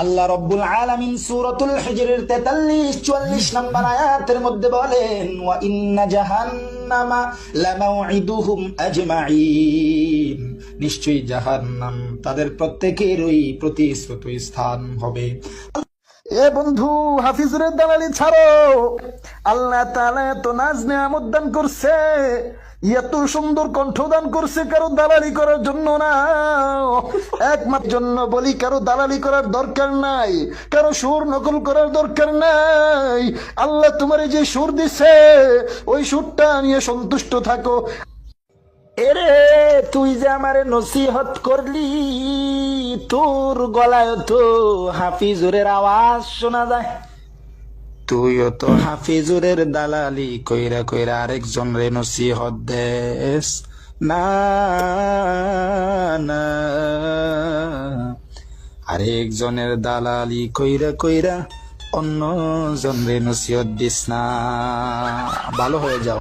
আল্লাহ রব্বুল আলামিন সূরাতুল হিজরের 43-44 নম্বর আয়াতের মধ্যে বলেন, ওয়া ইন্না জাহান্নামা লামাউইদুহুম আজমাইন, নিশ্চয়ই জাহান্নাম তাদের প্রত্যেকেরই প্রতিশ্রুত স্থান হবে। এ বন্ধু, হাফিজুরের দালালি ছাড়ো। আল্লাহ তাআলা এত নাজ নেয়ামত দান করছে, এত সুন্দর কণ্ঠ দান করছে, কারো দালালি করার জন্য না, একমাত্র জন্য বলি। কারো দালালি করার দরকার নাই, কারো সুর নকল করার দরকার নাই। আল্লাহ তোমার যে সুর দিছে ওই সুরটা নিয়ে সন্তুষ্ট থাকো। এরে তুই যে আমারে নসিহত করলি, তোর গলায় তো হাফিজুরের আওয়াজ শোনা যায়। তুইও তো হাফিজুরের দালালি কইরা কইরা আরেকজন রে নসিহত দেস না, না, আরেকজনের দালালি কইরা কইরা অন্য জন রে নসিহত দিস না। ভালো হয়ে যাও।